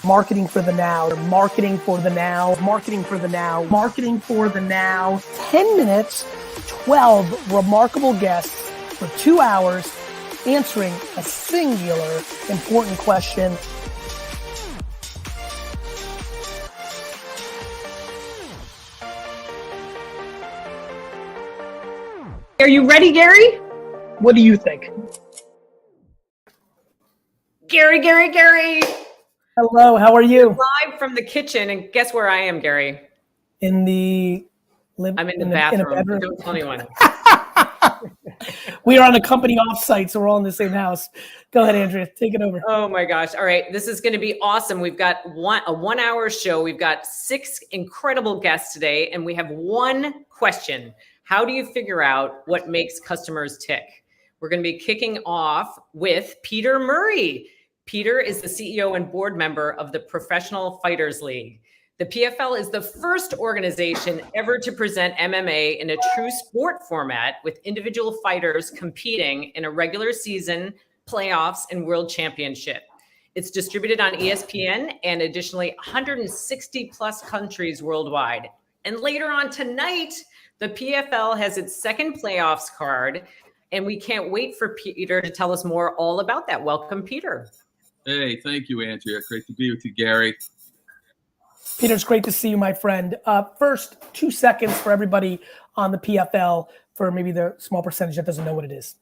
Marketing for the now, marketing for the now, marketing for the now, marketing for the now. 10 minutes, 12 remarkable guests for 2 hours answering a singular important question. Are you ready, Gary? What do you think? Gary. Hello, how are you? Live from the kitchen, and guess where I am, Gary? I'm in the bathroom. Don't tell anyone. We are on a company offsite, so we're all in the same house. Go ahead, Andrea, take it over. Oh my gosh. All right. This is going to be awesome. We've got a 1 hour show. We've got 6 incredible guests today, and we have one question. How do you figure out what makes customers tick? We're going to be kicking off with Peter Murray. Peter is the CEO and board member of the Professional Fighters League. The PFL is the first organization ever to present MMA in a true sport format, with individual fighters competing in a regular season, playoffs, and world championship. It's distributed on ESPN and additionally 160 plus countries worldwide. And later on tonight, the PFL has its second playoffs card, and we can't wait for Peter to tell us more all about that. Welcome, Peter. Hey, thank you, Andrea. Great to be with you, Gary. Peter, it's great to see you, my friend. First, 2 seconds for everybody on the PFL, for maybe the small percentage that doesn't know what it is.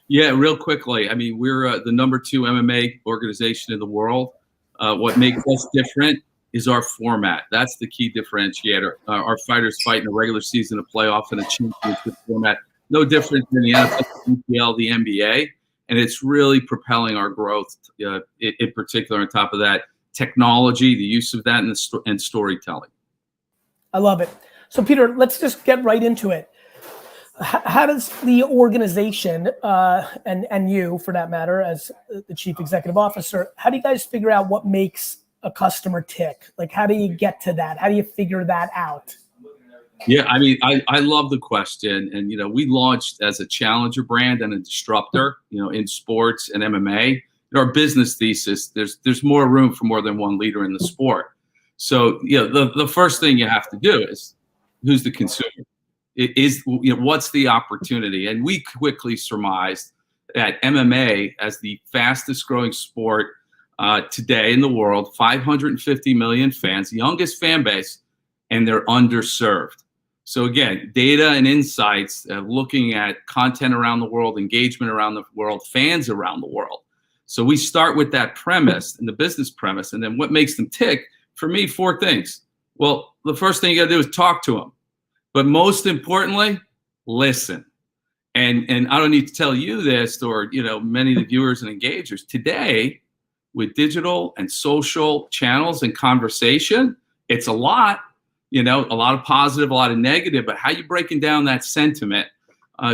Yeah, real quickly. I mean, we're the number 2 MMA organization in the world. What makes us different is our format. That's the key differentiator. Our fighters fight in a regular season, a playoff, and a championship format. No different than the NFL, the NBA. And it's really propelling our growth, in particular. On top of that, technology, the use of that, and storytelling. I love it. So, Peter, let's just get right into it. How does the organization, and you, for that matter, as the chief executive officer, how do you guys figure out what makes a customer tick? Like, how do you get to that? How do you figure that out? Yeah, I mean, I love the question. And, we launched as a challenger brand and a disruptor, in sports and MMA. In our business thesis, there's more room for more than one leader in the sport. So, the first thing you have to do is, who's the consumer? It is, what's the opportunity? And we quickly surmised that MMA, as the fastest growing sport today in the world, 550 million fans, youngest fan base, and they're underserved. So again, data and insights, looking at content around the world, engagement around the world, fans around the world. So we start with that premise and the business premise, and then what makes them tick? For me, 4 things. Well, the first thing you got to do is talk to them, but most importantly, listen. And I don't need to tell you this, or many of the viewers and engagers today, with digital and social channels and conversation, it's a lot. A lot of positive, a lot of negative, but how you breaking down that sentiment?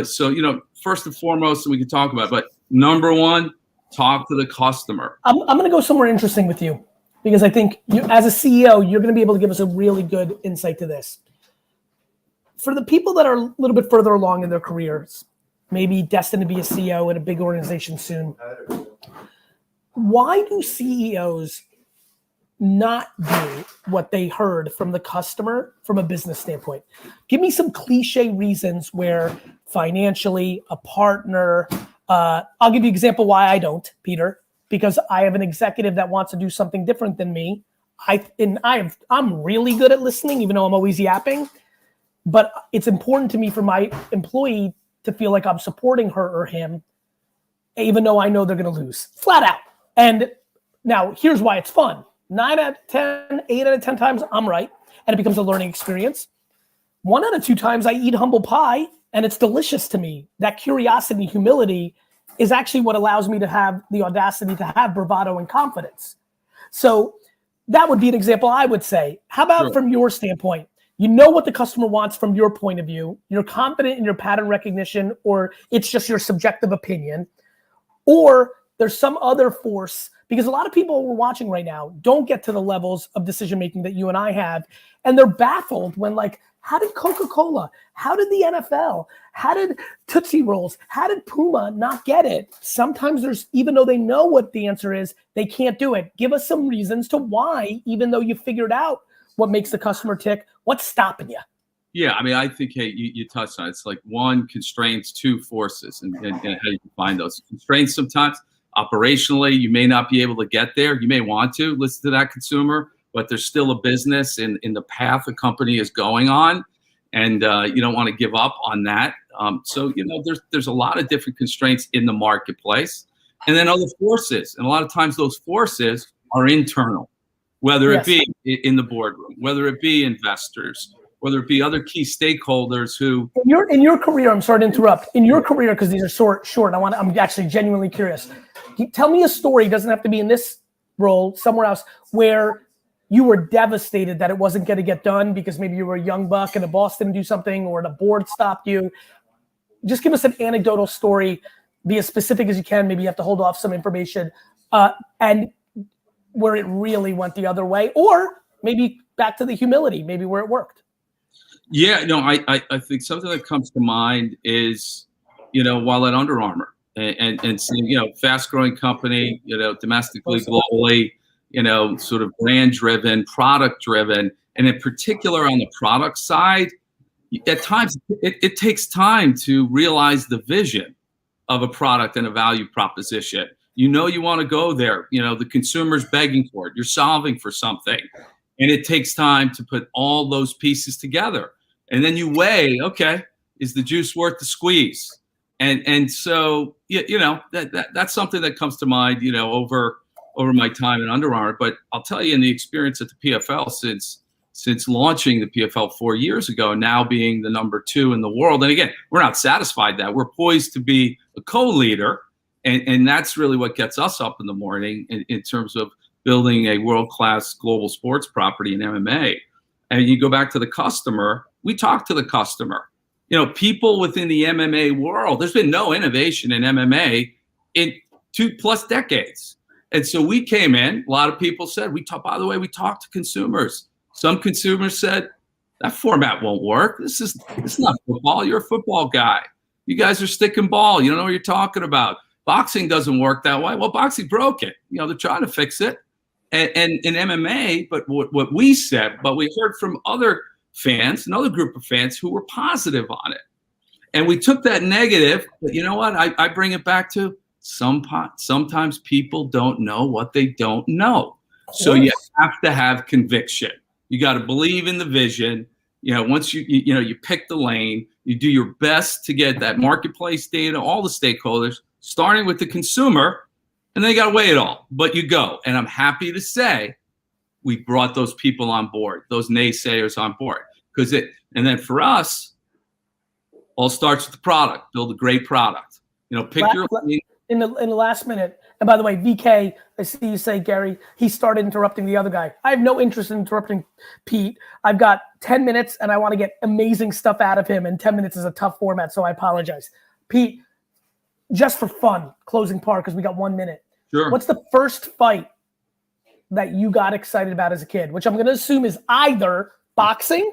So, first and foremost, we can talk about, but number 1, talk to the customer. I'm going to go somewhere interesting with you, because I think you, as a CEO, you're going to be able to give us a really good insight to this. For the people that are a little bit further along in their careers, maybe destined to be a CEO in a big organization soon, why do CEOs not do what they heard from the customer from a business standpoint? Give me some cliche reasons where financially, a partner, I'll give you an example why I don't, Peter, because I have an executive that wants to do something different than me. I'm really good at listening, even though I'm always yapping, but it's important to me for my employee to feel like I'm supporting her or him, even though I know they're going to lose, flat out. And now here's why it's fun. 9 out of 10, 8 out of 10 times, I'm right, and it becomes a learning experience. 1 out of 2 times, I eat humble pie, and it's delicious to me. That curiosity, humility is actually what allows me to have the audacity to have bravado and confidence. So that would be an example I would say. How about from your standpoint? You know what the customer wants from your point of view. You're confident in your pattern recognition, or it's just your subjective opinion, or there's some other force because a lot of people who are watching right now don't get to the levels of decision making that you and I have, and they're baffled when, like, how did Coca-Cola, how did the NFL, how did Tootsie Rolls, how did Puma not get it? Sometimes there's, even though they know what the answer is, they can't do it. Give us some reasons to why, even though you figured out what makes the customer tick, what's stopping you? Yeah, I mean, I think, hey, you touched on it. It's like one, constraints, two, forces, and how you define those. Constraints sometimes, operationally, you may not be able to get there. You may want to listen to that consumer, but there's still a business in the path a company is going on, and you don't want to give up on that. So, there's a lot of different constraints in the marketplace, and then other forces. And a lot of times those forces are internal, whether it be in the boardroom, whether it be investors, whether it be other key stakeholders who. In your career, I'm sorry to interrupt. In your career, because these are short. I'm actually genuinely curious. Tell me a story. It doesn't have to be in this role, somewhere else, where you were devastated that it wasn't going to get done because maybe you were a young buck and the boss didn't do something, or the board stopped you. Just give us an anecdotal story. Be as specific as you can. Maybe you have to hold off some information, and where it really went the other way, or maybe back to the humility, maybe where it worked. Yeah, no, I think something that comes to mind is, while at Under Armour and seeing, fast growing company, domestically, globally, sort of brand driven, product driven, and in particular on the product side, at times it takes time to realize the vision of a product and a value proposition. You want to go there, the consumer's begging for it, you're solving for something. And it takes time to put all those pieces together. And then you weigh, okay, is the juice worth the squeeze? And so, that's something that comes to mind, over my time in Under Armour. But I'll tell you, in the experience at the PFL since launching the PFL 4 years ago, now being the #2 in the world. And again, we're not satisfied that. We're poised to be a co-leader. And that's really what gets us up in the morning in terms of building a world-class global sports property in MMA. And you go back to the customer, we talk to the customer. People within the MMA world, there's been no innovation in MMA in 2+ decades. And so we came in, a lot of people said, we talked to consumers. Some consumers said, that format won't work. It's not football. You're a football guy. You guys are stick and ball. You don't know what you're talking about. Boxing doesn't work that way. Well, boxing broke it. They're trying to fix it. And in MMA, but what we said, but we heard from other fans, another group of fans who were positive on it. And we took that negative, but you know what? I bring it back to sometimes people don't know what they don't know. So you have to have conviction. You got to believe in the vision. Once you pick the lane, you do your best to get that marketplace data, all the stakeholders, starting with the consumer, and then you got to weigh it all, but you go. And I'm happy to say we brought those people on board, those naysayers on board. And then for us, all starts with the product, build a great product. Pick your lane. In the last minute, and by the way, VK, I see you say, Gary, he started interrupting the other guy. I have no interest in interrupting Pete. I've got 10 minutes and I want to get amazing stuff out of him, and 10 minutes is a tough format, so I apologize. Pete, just for fun, closing part, because we got 1 minute. Sure. What's the first fight that you got excited about as a kid? Which I'm going to assume is either boxing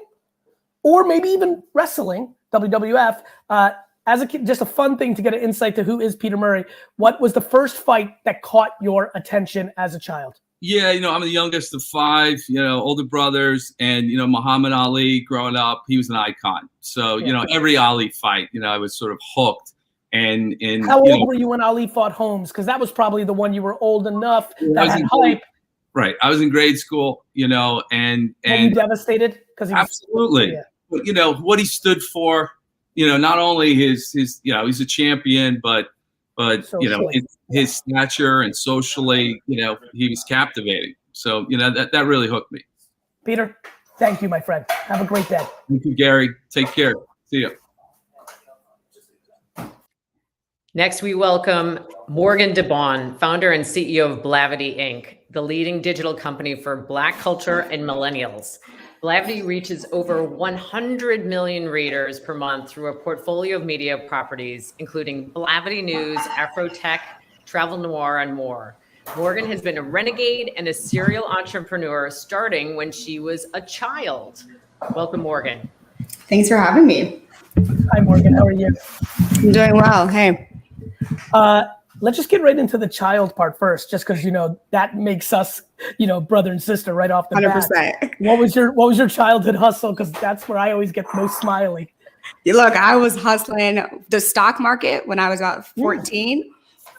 or maybe even wrestling, WWF. As a kid, just a fun thing to get an insight to who is Peter Murray. What was the first fight that caught your attention as a child? Yeah, I'm the youngest of 5, older brothers, and, Muhammad Ali growing up, he was an icon. So, every Ali fight, I was sort of hooked. And how old were you when Ali fought Holmes? Because that was probably the one you were old enough that had hype. Right. I was in grade school, and were you devastated? Absolutely. But, what he stood for, not only his he's a champion, but his stature and socially, he was captivating. So, that really hooked me. Peter, thank you, my friend. Have a great day. Thank you, Gary. Take care. See you. Next, we welcome Morgan DeBaun, founder and CEO of Blavity, Inc., the leading digital company for Black culture and millennials. Blavity reaches over 100 million readers per month through a portfolio of media properties, including Blavity News, Afrotech, Travel Noir, and more. Morgan has been a renegade and a serial entrepreneur starting when she was a child. Welcome, Morgan. Thanks for having me. Hi, Morgan. How are you? I'm doing well. Hey. Let's just get right into the child part first, just because, that makes us, brother and sister right off the 100%. bat. What was your childhood hustle? Because that's where I always get most smiley. Look, I was hustling the stock market when I was about 14.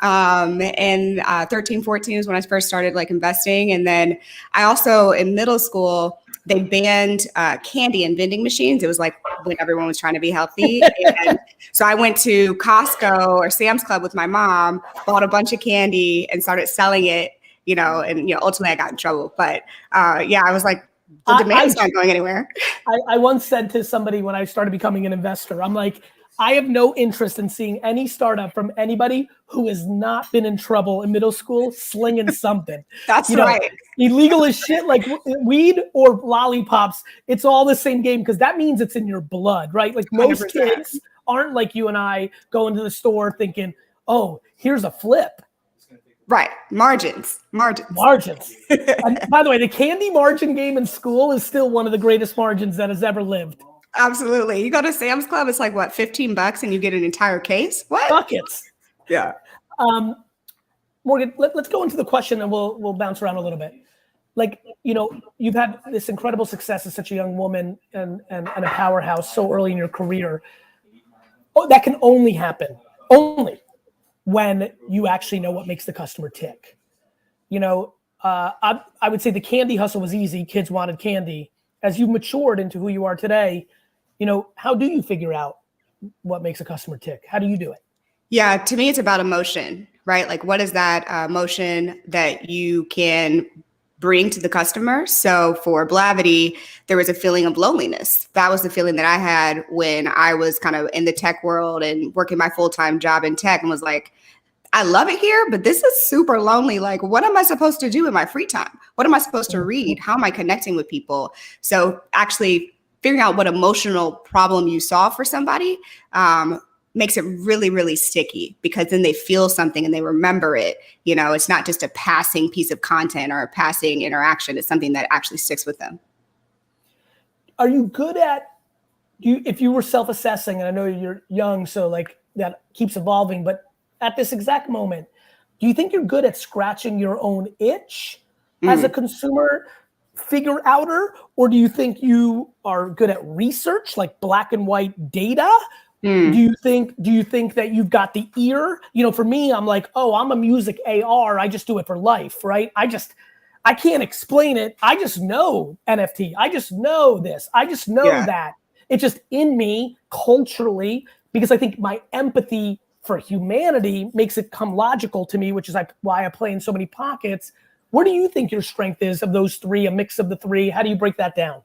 And 13, 14 is when I first started investing. And then I also, in middle school, they banned candy and vending machines. It was like when everyone was trying to be healthy. And so I went to Costco or Sam's Club with my mom, bought a bunch of candy and started selling it, and ultimately I got in trouble. But I was like, the demand's not going anywhere. I once said to somebody when I started becoming an investor, I'm like, I have no interest in seeing any startup from anybody who has not been in trouble in middle school slinging something. That's right. Illegal as shit, like weed or lollipops. It's all the same game because that means it's in your blood, right? Like most 100%. kids aren't like you and I going to the store thinking, oh, here's a flip. Right. Margins. And by the way, the candy margin game in school is still one of the greatest margins that has ever lived. Absolutely. You go to Sam's Club, it's like, what, $15 and you get an entire case? What? Buckets. Yeah. Morgan, let's go into the question and we'll bounce around a little bit. You've had this incredible success as such a young woman and a powerhouse so early in your career. Oh, that can only happen when you actually know what makes the customer tick. I would say the candy hustle was easy. Kids wanted candy. As you've matured into who you are today, how do you figure out what makes a customer tick? How do you do it? Yeah, to me, it's about emotion, right? Like, what is that emotion that you can bring to the customer? So for Blavity, there was a feeling of loneliness. That was the feeling that I had when I was kind of in the tech world and working my full-time job in tech and was like, I love it here, but this is super lonely. Like, what am I supposed to do in my free time? What am I supposed to read? How am I connecting with people? So actually figuring out what emotional problem you solve for somebody makes it really, really sticky because then they feel something and they remember it. It's not just a passing piece of content or a passing interaction. It's something that actually sticks with them. Are you good at, if you were self-assessing, and I know you're young, so that keeps evolving, but at this exact moment, do you think you're good at scratching your own itch as a consumer figure outer? Or do you think you are good at research, like black and white data? Do you think that you've got the ear? For me, I'm like, oh, I'm a music AR. I just do it for life, right? I can't explain it. I just know NFT. I just know this. I just know that. It's just in me culturally, because I think my empathy for humanity makes it come logical to me, which is why I play in so many pockets. Where do you think your strength is of those three, a mix of the three? How do you break that down?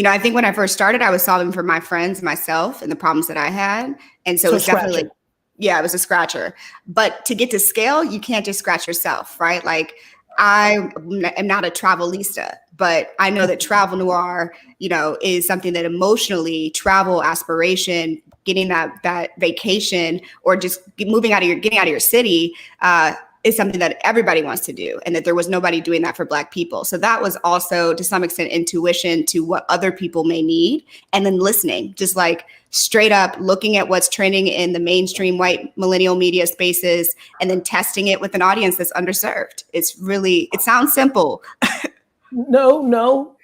I think when I first started, I was solving for my friends, myself, and the problems that I had. And so it was definitely, it was a scratcher. But to get to scale, you can't just scratch yourself, right? Like, I am not a travelista, but I know that travel noir, is something that emotionally, travel aspiration, getting that vacation or just getting out of your city is something that everybody wants to do, and that there was nobody doing that for Black people. So that was also to some extent intuition to what other people may need, and then listening, just like straight up looking at what's trending in the mainstream white millennial media spaces and then testing it with an audience that's underserved. It sounds simple. No.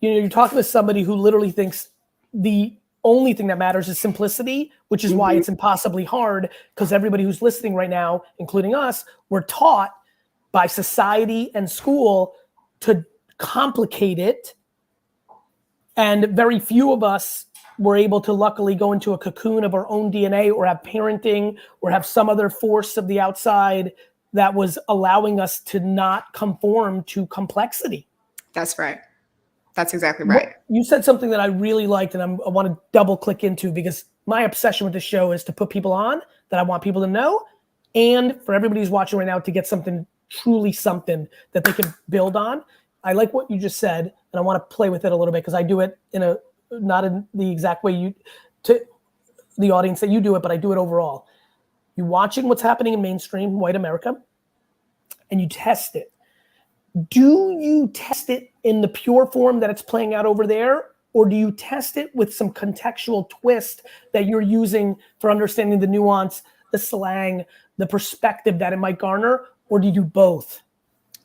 You're talking to somebody who literally thinks the only thing that matters is simplicity, which is why it's impossibly hard, because everybody who's listening right now, including us, we're taught by society and school to complicate it. And very few of us were able to luckily go into a cocoon of our own DNA or have parenting or have some other force of the outside that was allowing us to not conform to complexity. That's right. That's exactly right. You said something that I really liked, and I want to double click into, because my obsession with the show is to put people on that I want people to know, and for everybody who's watching right now to get something, truly something that they can build on. I like what you just said, and I want to play with it a little bit because I do it not in the exact way to the audience that you do it, but I do it overall. You're watching what's happening in mainstream white America, and you test it. Do you test it in the pure form that it's playing out over there? Or do you test it with some contextual twist that you're using for understanding the nuance, the slang, the perspective that it might garner? Or do you do both?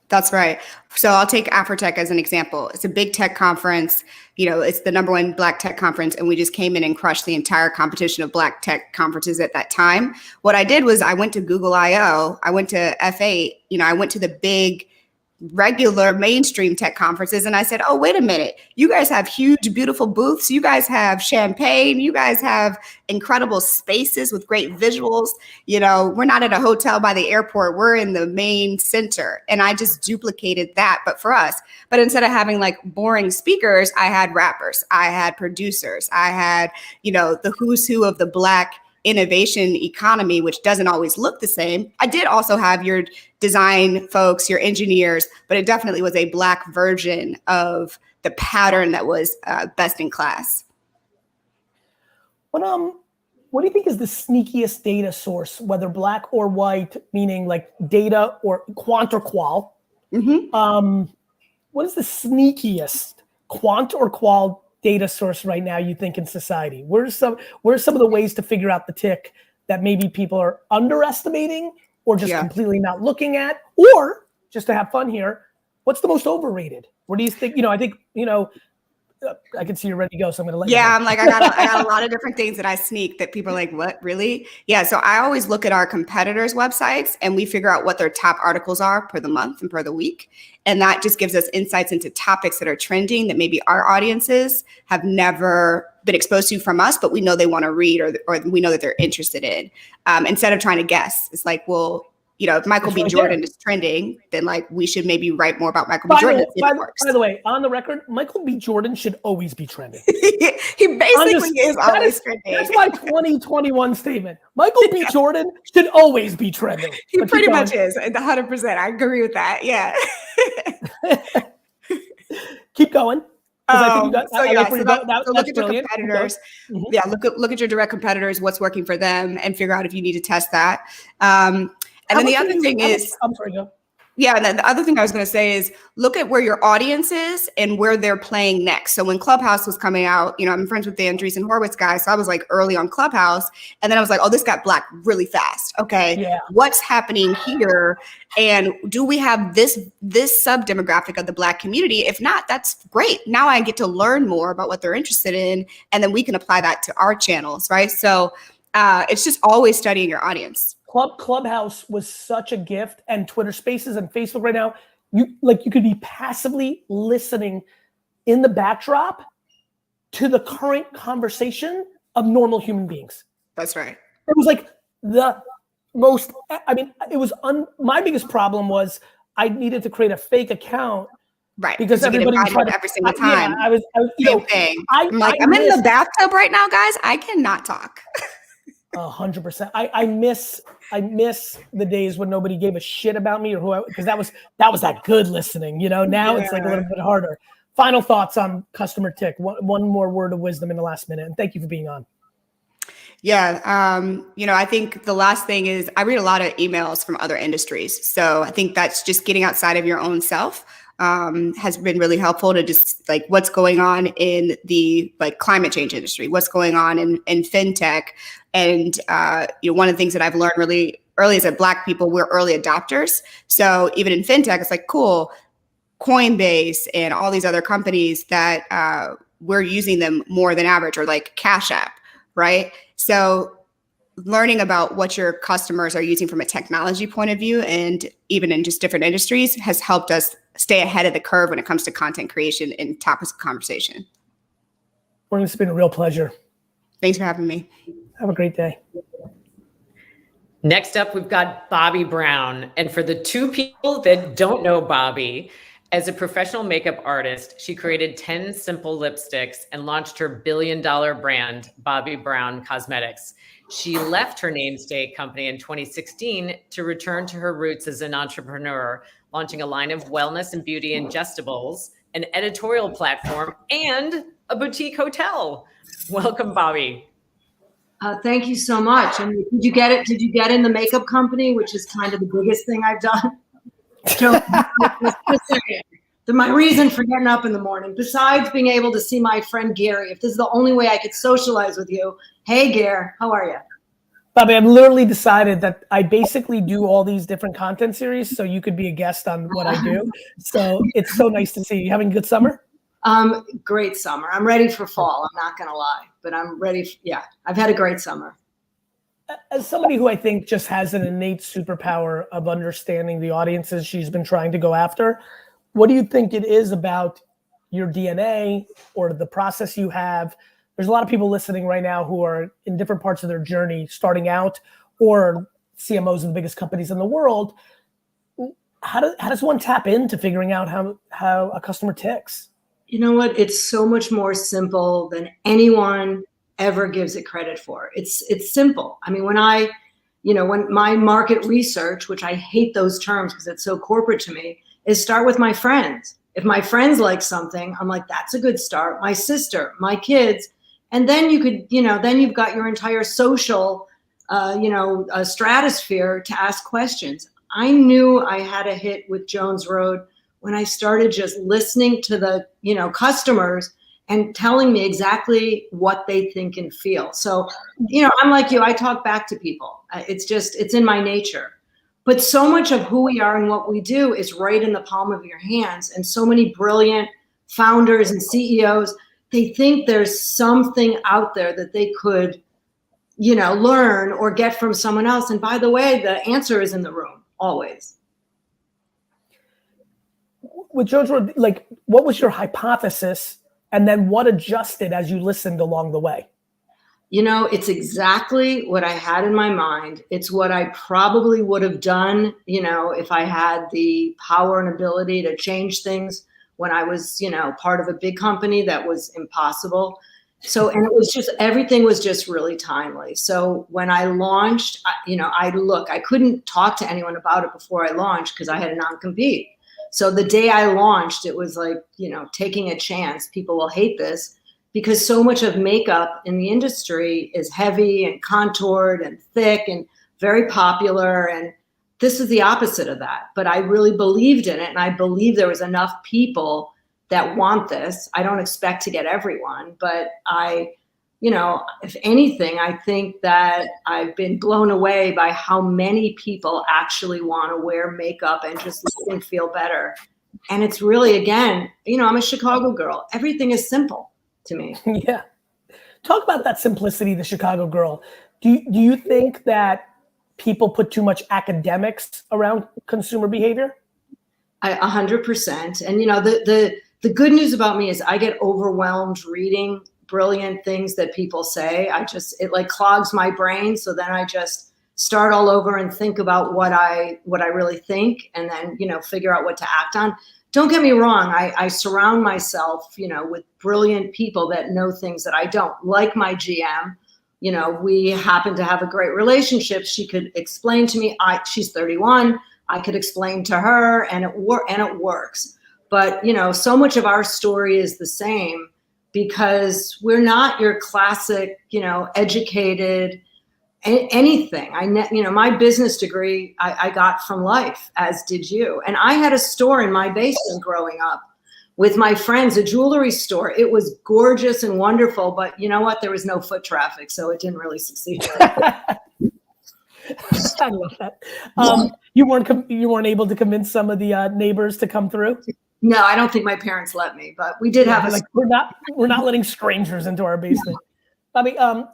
That's right. So I'll take Afrotech as an example. It's a big tech conference. It's the #1 Black tech conference, and we just came in and crushed the entire competition of Black tech conferences at that time. What I did was I went to Google I/O, I went to F8, I went to the big regular mainstream tech conferences, and I said, oh, wait a minute, you guys have huge, beautiful booths. You guys have champagne. You guys have incredible spaces with great visuals. We're not at a hotel by the airport. We're in the main center. And I just duplicated that, but for us. But instead of having like boring speakers, I had rappers, I had producers, I had, the who's who of the Black innovation economy, which doesn't always look the same. I did also have your design folks, your engineers, but it definitely was a Black version of the pattern that was best in class. What do you think is the sneakiest data source, whether Black or white, meaning like data or quant or qual? Mm-hmm. What is the sneakiest quant or qual data source right now you think in society? Where's some of the ways to figure out the tick that maybe people are underestimating or just completely not looking at? Or just to have fun here, what's the most overrated? Where do you think, I think, I can see you're ready to go, so I'm going to let you go. I'm like, I got a lot of different things that I sneak that people are like, what, really? Yeah, so I always look at our competitors' websites and we figure out what their top articles are per the month and per the week. And that just gives us insights into topics that are trending that maybe our audiences have never been exposed to from us, but we know they want to read or we know that they're interested in. Instead of trying to guess, it's like, well, if Michael B. Jordan is trending, then like we should maybe write more about Michael B. Jordan. By the way, on the record, Michael B. Jordan should always be trending. He basically is always trending. That's my 2021 statement. Michael B. Jordan should always be trending. He pretty much is, 100%. I agree with that. Yeah. Keep going. So look at your competitors. Mm-hmm. Yeah, look at your direct competitors, what's working for them, and figure out if you need to test that. And then the other thing is, I'm sorry, go. Yeah, and then the other thing I was going to say is look at where your audience is and where they're playing next. So when Clubhouse was coming out, I'm friends with the Andreessen Horowitz guy, so I was like early on Clubhouse, and then I was like, oh, this got Black really fast. Okay, what's happening here? And do we have this sub-demographic of the Black community? If not, that's great. Now I get to learn more about what they're interested in, and then we can apply that to our channels, right? So it's just always studying your audience. Clubhouse was such a gift, and Twitter Spaces and Facebook right now, you could be passively listening in the backdrop to the current conversation of normal human beings. That's right. It was like the most, my biggest problem was I needed to create a fake account. Right. Because everybody was trying every single time. I was same thing. I'm in the bathtub right now, guys. I cannot talk. 100%. I miss the days when nobody gave a shit about me or who because that was that good listening, Now it's like a little bit harder. Final thoughts on customer tick. One more word of wisdom in the last minute, and thank you for being on. Yeah. I think the last thing is I read a lot of emails from other industries. So I think that's just getting outside of your own self. Has been really helpful to just like what's going on in the climate change industry, what's going on in fintech. And, one of the things that I've learned really early is that Black people, we're early adopters. So even in fintech, it's like, cool, Coinbase and all these other companies that we're using them more than average, or like Cash App, right? So learning about what your customers are using from a technology point of view and even in just different industries has helped us stay ahead of the curve when it comes to content creation and topics of conversation. Well, it's been a real pleasure. Thanks for having me. Have a great day. Next up, we've got Bobbi Brown. And for the two people that don't know Bobbi, as a professional makeup artist, she created 10 simple lipsticks and launched her billion-dollar brand, Bobbi Brown Cosmetics. She left her namesake company in 2016 to return to her roots as an entrepreneur, launching a line of wellness and beauty ingestibles, an editorial platform, and a boutique hotel. Welcome, Bobbi. Thank you so much. And did you get it? Did you get in the makeup company, which is kind of the biggest thing I've done? Joe, my reason for getting up in the morning, besides being able to see my friend Gary, if this is the only way I could socialize with you. Hey, Gary, how are you? Bobbi, I've literally decided that I basically do all these different content series so you could be a guest on what I do. So it's so nice to see you. Having a good summer? Great summer. I'm ready for fall. I'm not going to lie, but I'm ready. Yeah, I've had a great summer. As somebody who I think just has an innate superpower of understanding the audiences she's been trying to go after, what do you think it is about your DNA or the process you have? There's a lot of people listening right now who are in different parts of their journey, starting out, or CMOs of the biggest companies in the world. How does one tap into figuring out how a customer ticks? You know what? It's so much more simple than anyone ever gives it credit for. It's simple. I mean, when my market research, which I hate those terms because it's so corporate to me, is start with my friends. If my friends like something, I'm like, that's a good start. My sister, my kids. And then you could, then you've got your entire social, stratosphere to ask questions. I knew I had a hit with Jones Road when I started just listening to the, customers and telling me exactly what they think and feel. So, I'm like you, I talk back to people. It's in my nature. But so much of who we are and what we do is right in the palm of your hands. And so many brilliant founders and CEOs, they think there's something out there that they could, learn or get from someone else. And by the way, the answer is in the room, always. With Jones Road, what was your hypothesis? And then what adjusted as you listened along the way? It's exactly what I had in my mind. It's what I probably would have done, if I had the power and ability to change things when I was, part of a big company. That was impossible. So, and it was just, everything was just really timely. So when I launched, I couldn't talk to anyone about it before I launched because I had a non-compete. So the day I launched, it was like, taking a chance. People will hate this because so much of makeup in the industry is heavy and contoured and thick and very popular. And this is the opposite of that. But I really believed in it. And I believe there was enough people that want this. I don't expect to get everyone, but if anything, I think that I've been blown away by how many people actually want to wear makeup and just look and feel better. And it's really, again, I'm a Chicago girl. Everything is simple to me. Yeah. Talk about that simplicity, the Chicago girl. Do you think that people put too much academics around consumer behavior? 100%. And, the good news about me is I get overwhelmed reading brilliant things that people say. It like clogs my brain. So then I just start all over and think about what I really think and then, figure out what to act on. Don't get me wrong. I surround myself, with brilliant people that know things that I don't. Like my GM, we happen to have a great relationship. She could explain to me, she's 31. I could explain to her and it works. But, so much of our story is the same because we're not your classic, educated anything. My business degree I got from life, as did you. And I had a store in my basement growing up with my friends, a jewelry store. It was gorgeous and wonderful, but you know what? There was no foot traffic, so it didn't really succeed. I love that. You weren't able to convince some of the neighbors to come through? No, I don't think my parents let me, but we did have we're not letting strangers into our basement. Bobbi,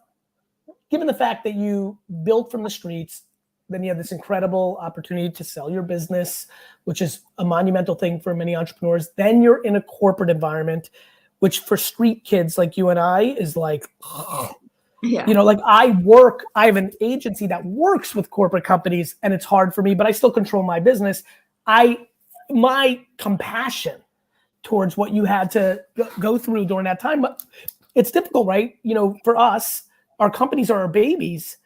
given the fact that you built from the streets, then you have this incredible opportunity to sell your business, which is a monumental thing for many entrepreneurs. Then you're in a corporate environment, which for street kids like you and I is like, yeah. I have an agency that works with corporate companies and it's hard for me, but I still control my business. My compassion towards what you had to go through during that time, it's difficult, right? For us, our companies are our babies.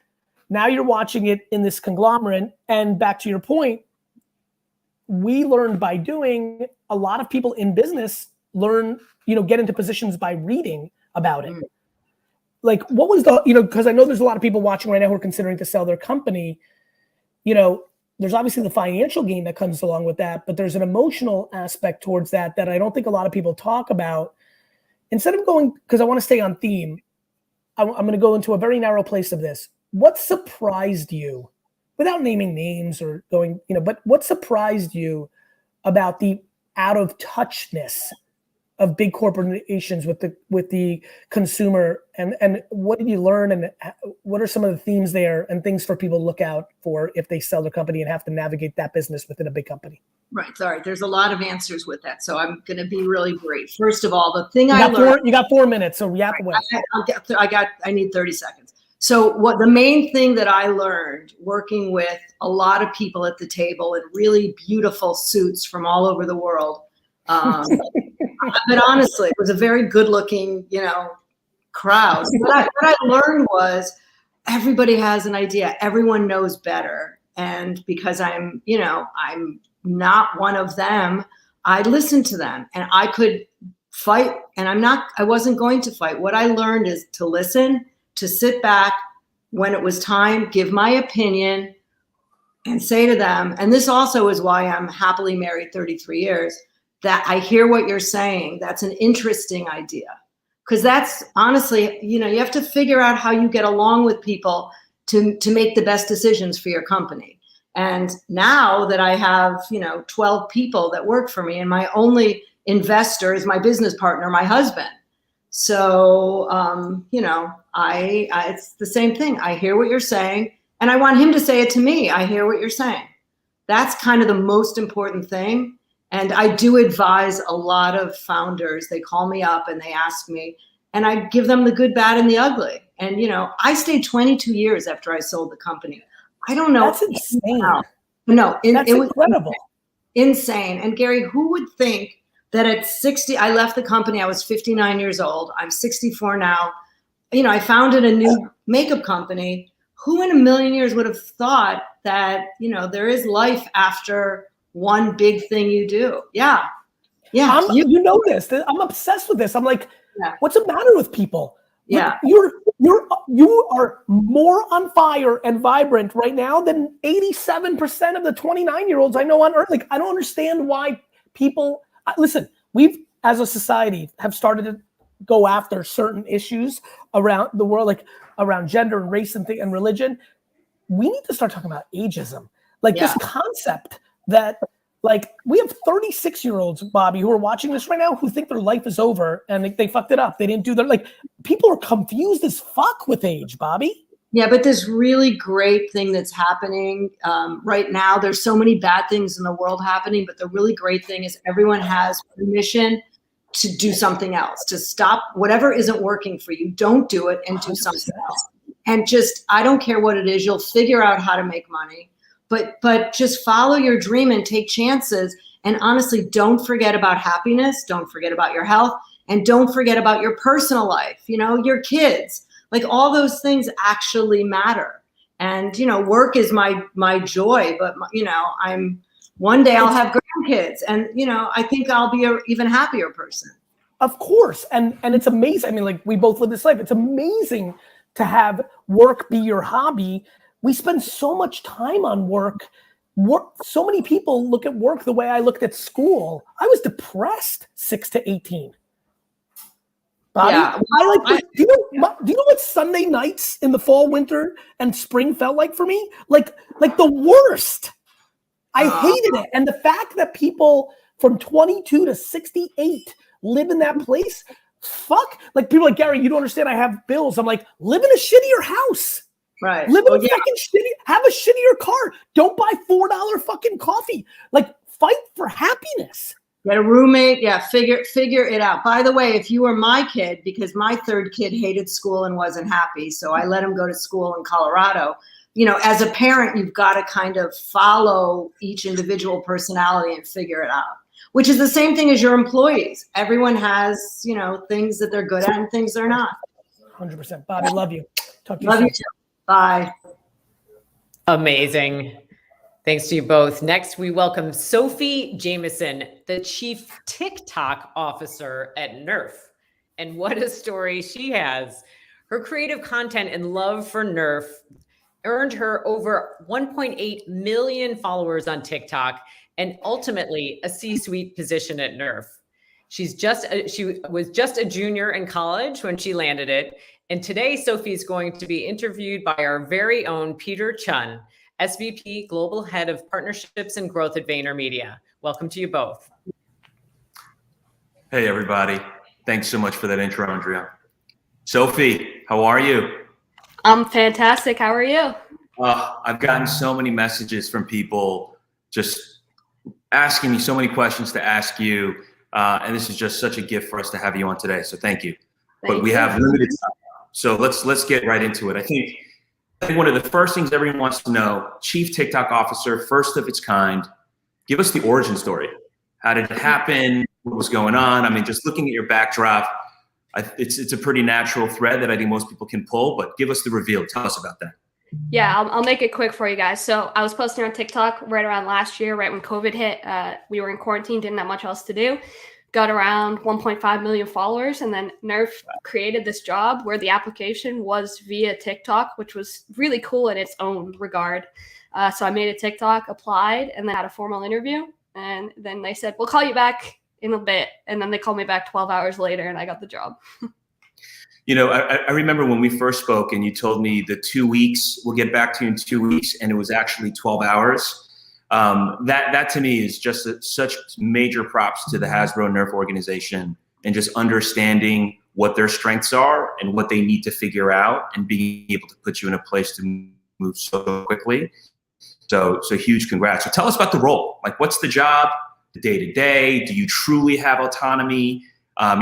Now you're watching it in this conglomerate. And back to your point, we learned by doing. A lot of people in business learn, get into positions by reading about it. Like, what was because I know there's a lot of people watching right now who are considering to sell their company. there's obviously the financial gain that comes along with that, but there's an emotional aspect towards that I don't think a lot of people talk about. Instead of going, because I want to stay on theme, I'm going to go into a very narrow place of this. What surprised you, without naming names or going, but what surprised you about the out of touchness of big corporations with the consumer, and what did you learn, and what are some of the themes there and things for people to look out for if they sell their company and have to navigate that business within a big company? Right. Sorry. There's a lot of answers with that. So I'm going to be really brief. First of all, the thing I learned. You got 4 minutes, so yap away. I need 30 seconds. So the main thing that I learned working with a lot of people at the table in really beautiful suits from all over the world, but honestly, it was a very good looking, crowd. What I learned was everybody has an idea. Everyone knows better. And because I'm not one of them, I listened to them, and I could fight, and I wasn't going to fight. What I learned is to listen, to sit back when it was time, give my opinion, and say to them, and this also is why I'm happily married 33 years, that I hear what you're saying. That's an interesting idea. Because that's honestly, you have to figure out how you get along with people to make the best decisions for your company. And now that I have, 12 people that work for me, and my only investor is my business partner, my husband. So, it's the same thing. I hear what you're saying, and I want him to say it to me. I hear what you're saying. That's kind of the most important thing. And I do advise a lot of founders. They call me up and they ask me, and I give them the good, bad, and the ugly. And, I stayed 22 years after I sold the company. I don't know. That's insane. That's incredible. Insane. And Gary, who would think that at 60, I left the company, I was 59 years old. I'm 64 now. I founded a new makeup company. Who in a million years would have thought that, there is life after one big thing you do? Yeah. Yeah. You know this. I'm obsessed with this. I'm like, what's the matter with people? Yeah. You are more on fire and vibrant right now than 87% of the 29-year-olds I know on earth. Like, I don't understand why people listen. We've, as a society, have started to go after certain issues around the world, like around gender and race and religion. We need to start talking about ageism, this concept that, we have 36-year-olds, Bobbi, who are watching this right now who think their life is over and they fucked it up. They didn't do their, people are confused as fuck with age, Bobbi. Yeah, but this really great thing that's happening right now, there's so many bad things in the world happening, but the really great thing is everyone has permission to do something else, to stop whatever isn't working for you. Don't do it and do something else. And I don't care what it is, you'll figure out how to make money. But just follow your dream and take chances. And honestly, don't forget about happiness. Don't forget about your health. And don't forget about your personal life, your kids. All those things actually matter. And, work is my joy. But, one day I'll have grandkids. And, I think I'll be an even happier person. Of course. And it's amazing. I mean, we both live this life. It's amazing to have work be your hobby. We spend so much time on work. So many people look at work the way I looked at school. I was depressed 6 to 18. Bobbi, Yeah, do you know what Sunday nights in the fall, winter, and spring felt like for me? Like the worst. I hated it. And the fact that people from 22 to 68 live in that place, fuck. People like, Gary, you don't understand. I have bills. I'm like, live in a shittier house. Right. Live in a fucking have a shittier car. Don't buy $4 fucking coffee. Fight for happiness. Get a roommate. Yeah. Figure it out. By the way, if you were my kid, because my third kid hated school and wasn't happy, so I let him go to school in Colorado. As a parent, you've got to kind of follow each individual personality and figure it out, which is the same thing as your employees. Everyone has, things that they're good at and things they're not. 100%. Bobbi, love you. Talk to you Love soon. you too. Bye. Amazing. Thanks to you both. Next, we welcome Sophie Jameson, the Chief Tick-Tock Officer at Nerf. And what a story she has. Her creative content and love for Nerf earned her over 1.8 million followers on TikTok, and ultimately a C-suite position at Nerf. She was just a junior in college when she landed it. And today, Sophie is going to be interviewed by our very own Peter Chun, SVP Global Head of Partnerships and Growth at VaynerMedia. Welcome to you both. Hey, everybody. Thanks so much for that intro, Andrea. Sophie, how are you? I'm fantastic. How are you? I've gotten so many messages from people just asking me so many questions to ask you. And this is just such a gift for us to have you on today. So thank you. But we have limited time. So let's get right into it. I think one of the first things everyone wants to know, Chief TikTok Officer, first of its kind, give us the origin story. How did it happen? What was going on? I mean, just looking at your backdrop, it's a pretty natural thread that I think most people can pull, but give us the reveal. Tell us about that. Yeah, I'll make it quick for you guys. So I was posting on TikTok right around last year, right when COVID hit. We were in quarantine, didn't have much else to do. Got around 1.5 million followers, and then Nerf created this job where the application was via TikTok, which was really cool in its own regard. So I made a TikTok, applied, and then had a formal interview. And then they said, we'll call you back in a bit. And then they called me back 12 hours later, and I got the job. You know, I remember when we first spoke and you told me the 2 weeks, we'll get back to you in 2 weeks, and it was actually 12 hours. That to me is just such major props to the Hasbro Nerf organization and just understanding what their strengths are and what they need to figure out and being able to put you in a place to move so quickly. So huge congrats. So tell us about the role. Like, what's the job, the day-to-day? Do you truly have autonomy?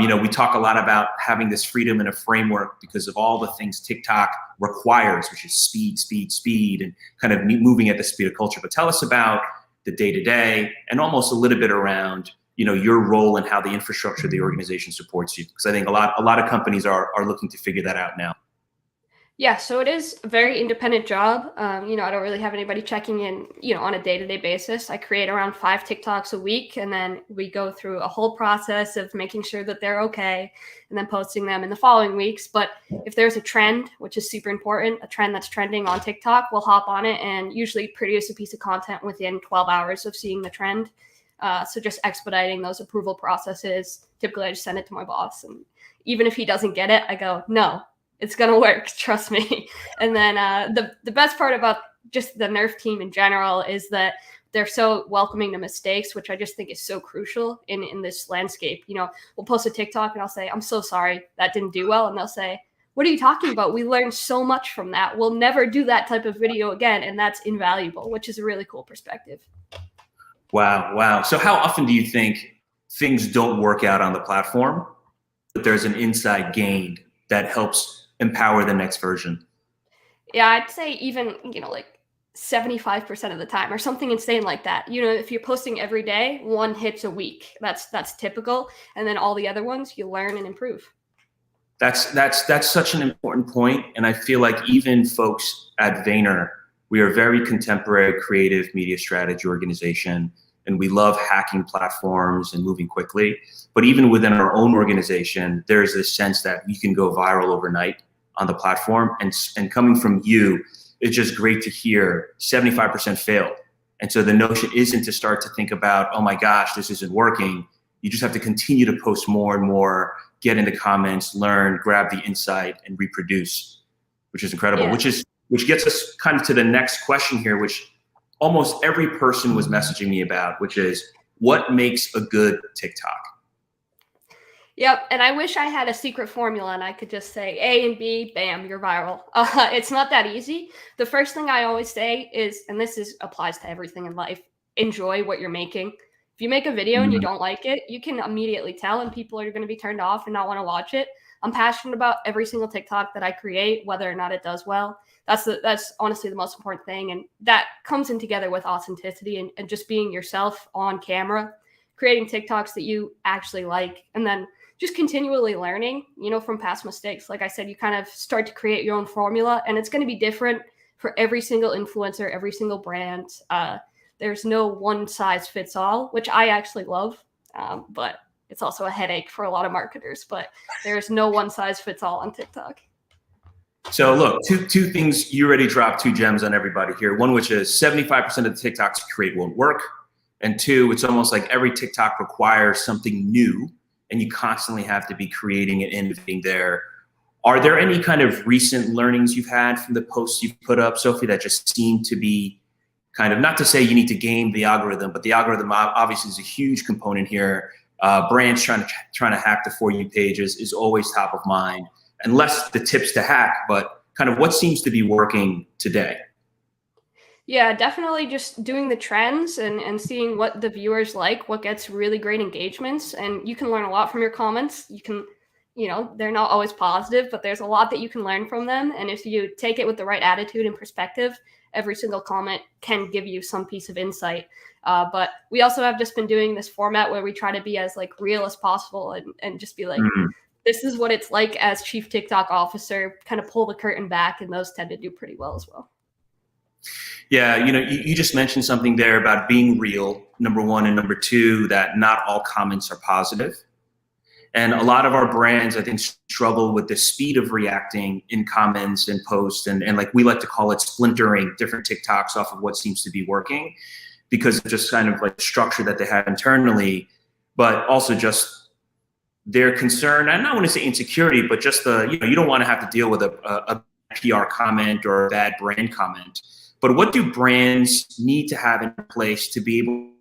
You know, we talk a lot about having this freedom in a framework because of all the things TikTok requires, which is speed, and kind of moving at the speed of culture. But tell us about the day-to-day and almost a little bit around, you know, your role and how the infrastructure of the organization supports you. Because I think a lot of companies are looking to figure that out now. Yeah, so it is a very independent job. You know, I don't really have anybody checking in, you know, on a day-to-day basis. I create around 5 TikToks a week, and then we go through a whole process of making sure that they're okay and then posting them in the following weeks. But if there's a trend, which is super important, a trend that's trending on TikTok, we'll hop on it and usually produce a piece of content within 12 hours of seeing the trend. So just expediting those approval processes. Typically, I just send it to my boss. And even if he doesn't get it, I go, no. It's going to work. Trust me. And then the best part about just the Nerf team in general is that they're so welcoming to mistakes, which I just think is so crucial in this landscape. You know, we'll post a TikTok and I'll say, I'm so sorry that didn't do well. And they'll say, what are you talking about? We learned so much from that. We'll never do that type of video again. And that's invaluable, which is a really cool perspective. Wow. So how often do you think things don't work out on the platform, but there's an inside gain that helps empower the next version? Yeah, I'd say even, you know, like 75% of the time or something insane like that. You know, if you're posting every day, 1 hits a week, that's typical. And then all the other ones you learn and improve. That's such an important point. And I feel like even folks at Vayner, we are a very contemporary creative media strategy organization. And we love hacking platforms and moving quickly. But even within our own organization, there's this sense that you can go viral overnight on the platform. And coming from you, it's just great to hear 75% failed. And so the notion isn't to start to think about, oh my gosh, this isn't working. You just have to continue to post more and more, get into comments, learn, grab the insight, and reproduce, which is incredible. Yeah. Which gets us kind of to the next question here, which almost every person was messaging me about, which is what makes a good TikTok? Yep. And I wish I had a secret formula and I could just say A and B, bam, you're viral. It's not that easy. The first thing I always say is, and this applies to everything in life, enjoy what you're making. If you make a video and you don't like it, you can immediately tell and people are going to be turned off and not want to watch it. I'm passionate about every single TikTok that I create, whether or not it does well. That's honestly the most important thing. And that comes in together with authenticity and just being yourself on camera, creating TikToks that you actually like, and then just continually learning, you know, from past mistakes. Like I said, you kind of start to create your own formula, and it's going to be different for every single influencer, every single brand. There's no one size fits all, which I actually love, but it's also a headache for a lot of marketers. But there's no one size fits all on TikTok. So look, two things. You already dropped 2 gems on everybody here. One, which is 75% of the TikToks you create won't work. And 2, it's almost like every TikTok requires something new and you constantly have to be creating and innovating there. Are there any kind of recent learnings you've had from the posts you've put up, Sophie, that just seem to be kind of, not to say you need to game the algorithm, but the algorithm obviously is a huge component here. Brands trying to hack the For You pages is always top of mind. And less the tips to hack, but kind of what seems to be working today. Yeah, definitely just doing the trends and seeing what the viewers like, what gets really great engagements. And you can learn a lot from your comments. You can, they're not always positive, but there's a lot that you can learn from them. And if you take it with the right attitude and perspective, every single comment can give you some piece of insight. But we also have just been doing this format where we try to be as like real as possible and just be like, this is what it's like as chief TikTok officer, kind of pull the curtain back, and those tend to do pretty well as well. Yeah, you just mentioned something there about being real, number 1, and number 2, that not all comments are positive. And a lot of our brands, I think, struggle with the speed of reacting in comments and posts, and like we like to call it splintering different TikToks off of what seems to be working, because of just kind of like the structure that they have internally, but also just their concern, and I don't want to say insecurity, but just you don't want to have to deal with a PR comment or a bad brand comment. But what do brands need to have in place to be able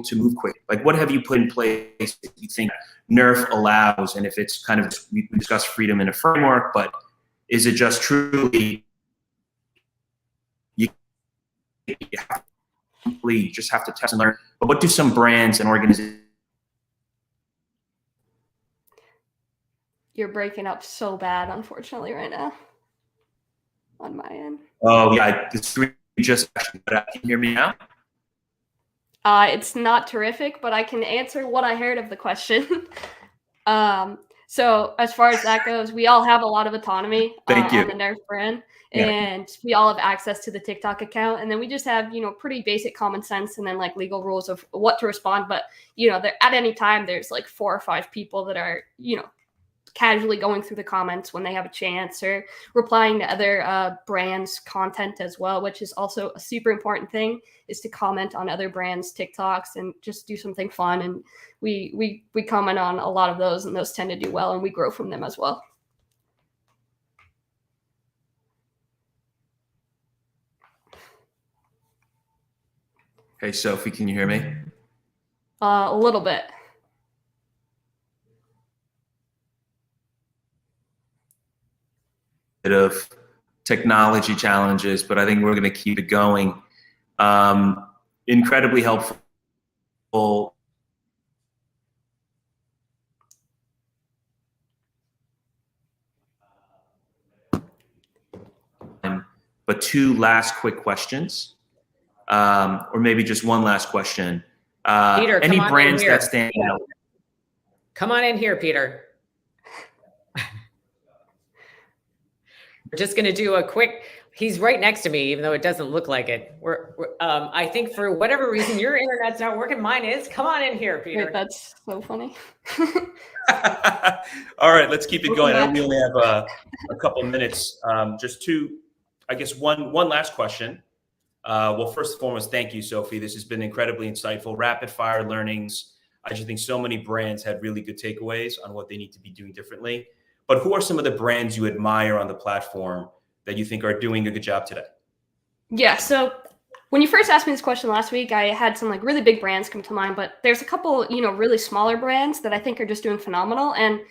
to move quick? Like, what have you put in place that you think Nerf allows? And if it's kind of, we discuss freedom in a framework, but is it just truly, you just have to test and learn? But what do some brands and organizations? You're breaking up so bad, unfortunately, right now on my end. Oh, yeah. Can you hear me now? It's not terrific, but I can answer what I heard of the question. So as far as that goes, we all have a lot of autonomy on the Nerf brand, and we all have access to the TikTok account. And then we just have, pretty basic common sense and then like legal rules of what to respond. But, at any time, there's like 4 or 5 people that are, casually going through the comments when they have a chance, or replying to other brands' content as well, which is also a super important thing, is to comment on other brands' TikToks and just do something fun. And we comment on a lot of those, and those tend to do well, and we grow from them as well. Hey, Sophie, can you hear me? A little bit. Of technology challenges, but I think we're going to keep it going. Incredibly helpful. But 2 last quick questions, or maybe just one last question. Peter, any brands that stand out? Come on in here, Peter. We're just going to do a quick, he's right next to me, even though it doesn't look like it. I think for whatever reason, your internet's not working. Mine is. Come on in here, Peter. Wait, that's so funny. All right, let's keep it going. I know we only have a couple minutes. Just 2, I guess one last question. Well, first and foremost, thank you, Sophie. This has been incredibly insightful, rapid fire learnings. I just think so many brands had really good takeaways on what they need to be doing differently. But who are some of the brands you admire on the platform that you think are doing a good job today? Yeah, so when you first asked me this question last week, I had some like really big brands come to mind, but there's a couple, really smaller brands that I think are just doing phenomenal. And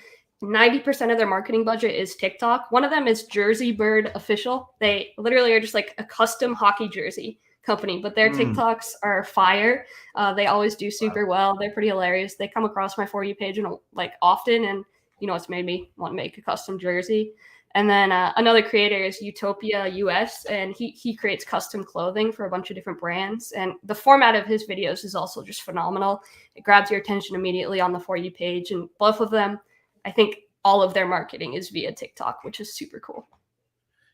90% of their marketing budget is TikTok. One of them is Jersey Bird Official. They literally are just like a custom hockey jersey company, but their TikToks are fire. They always do super well. They're pretty hilarious. They come across my For You page often, and it's made me want to make a custom jersey. And then another creator is Utopia US, and he creates custom clothing for a bunch of different brands. And the format of his videos is also just phenomenal. It grabs your attention immediately on the For You page. And both of them, I think all of their marketing is via TikTok, which is super cool.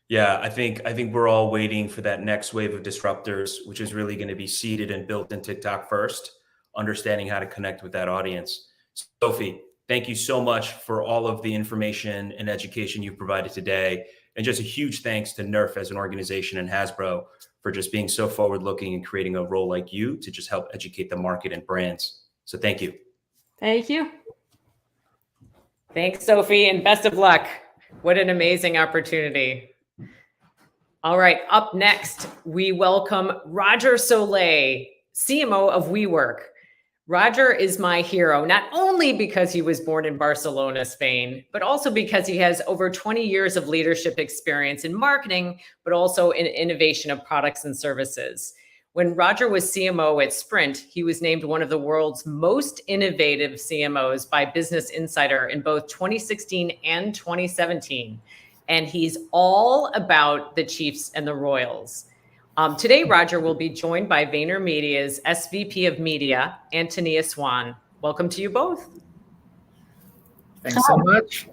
Yeah, I think we're all waiting for that next wave of disruptors, which is really going to be seeded and built in TikTok first, understanding how to connect with that audience. Sophie, thank you so much for all of the information and education you've provided today. And just a huge thanks to Nerf as an organization and Hasbro for just being so forward-looking and creating a role like you to just help educate the market and brands. So thank you. Thank you. Thanks, Sophie, and best of luck. What an amazing opportunity. All right, up next, we welcome Roger Soleil, CMO of WeWork. Roger is my hero, not only because he was born in Barcelona, Spain, but also because he has over 20 years of leadership experience in marketing, but also in innovation of products and services. When Roger was CMO at Sprint, he was named one of the world's most innovative CMOs by Business Insider in both 2016 and 2017. And he's all about the Chiefs and the Royals. Today, Roger will be joined by VaynerMedia's SVP of Media, Antonia Swan. Welcome to you both. Thanks so much.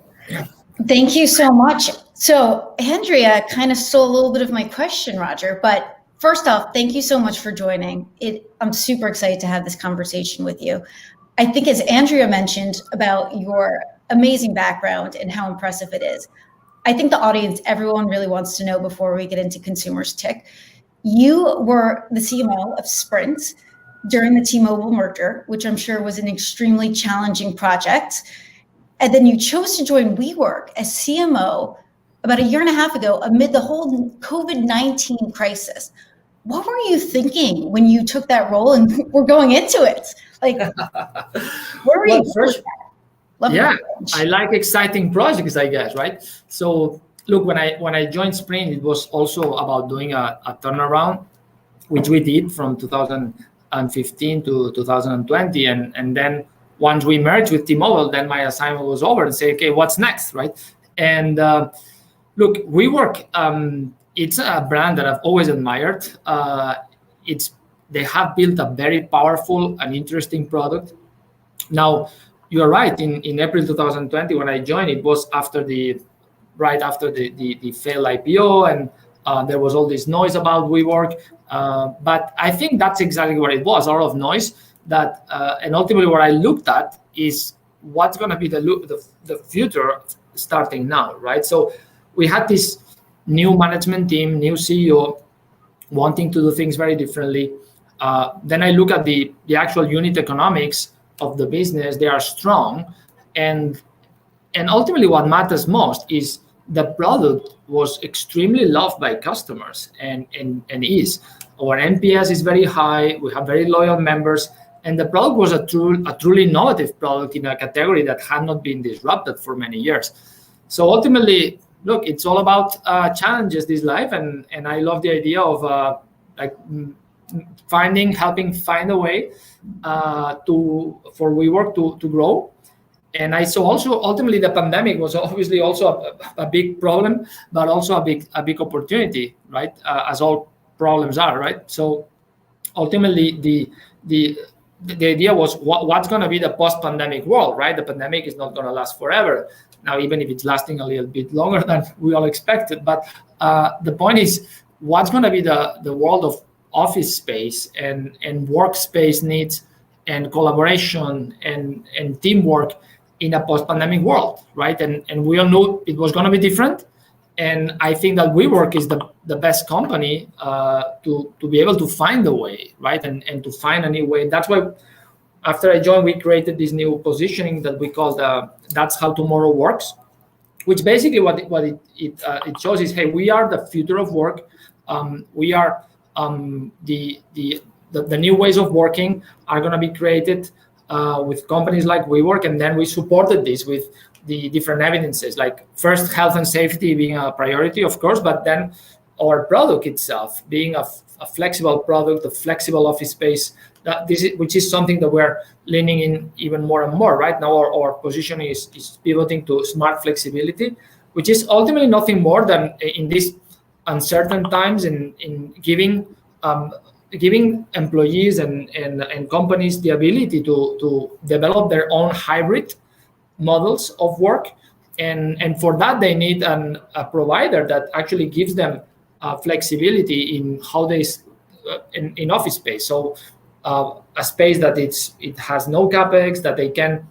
Thank you so much. So Andrea kind of stole a little bit of my question, Roger, but first off, thank you so much for joining. I'm super excited to have this conversation with you. I think as Andrea mentioned about your amazing background and how impressive it is, I think the audience, everyone really wants to know before we get into consumers tick. You were the CMO of Sprint during the T-Mobile merger, which I'm sure was an extremely challenging project. And then you chose to join WeWork as CMO about a year and a half ago amid the whole COVID-19 crisis. What were you thinking when you took that role and were going into it? Like, where were you? First, yeah, I like exciting projects, I guess, right? So look, when I joined Sprint, it was also about doing a turnaround, which we did from 2015 to 2020. And then once we merged with T-Mobile, then my assignment was over and say, okay, what's next, right? And look, WeWork, it's a brand that I've always admired. They have built a very powerful and interesting product. Now, you're right. In April 2020, when I joined, it was right after the failed IPO, and there was all this noise about WeWork. But I think that's exactly what it was, a lot of noise. And ultimately, what I looked at is what's going to be the future starting now, right? So we had this new management team, new CEO, wanting to do things very differently. Then I look at the actual unit economics of the business. They are strong, and ultimately what matters most is the product was extremely loved by customers and is. Our NPS is very high. We have very loyal members, and the product was a truly innovative product in a category that had not been disrupted for many years. So ultimately, look, it's all about challenges this life, and I love the idea of helping find a way for WeWork to grow. And I saw also ultimately the pandemic was obviously also a big problem, but also a big opportunity, right? As all problems are, right? So ultimately the idea was what's going to be the post-pandemic world, right? The pandemic is not going to last forever. Now, even if it's lasting a little bit longer than we all expected, but the point is, what's going to be the world of office space and workspace needs and collaboration and teamwork in a post-pandemic world, right? And we all knew it was going to be different. And I think that WeWork is the best company to be able to find a way, right? And to find a new way. That's why after I joined, we created this new positioning that we call That's How Tomorrow Works, which basically what it shows is, hey, we are the future of work. We are the new ways of working are going to be created with companies like WeWork, and then we supported this with the different evidences, like first health and safety being a priority, of course, but then our product itself being a flexible product, a flexible office space, which is something that we're leaning in even more and more. Right now, our position is pivoting to smart flexibility, which is ultimately nothing more than in these uncertain times in giving employees and companies the ability to develop their own hybrid models of work, and for that they need a provider that actually gives them flexibility in how they in office space. So a space that it has no capex, that they can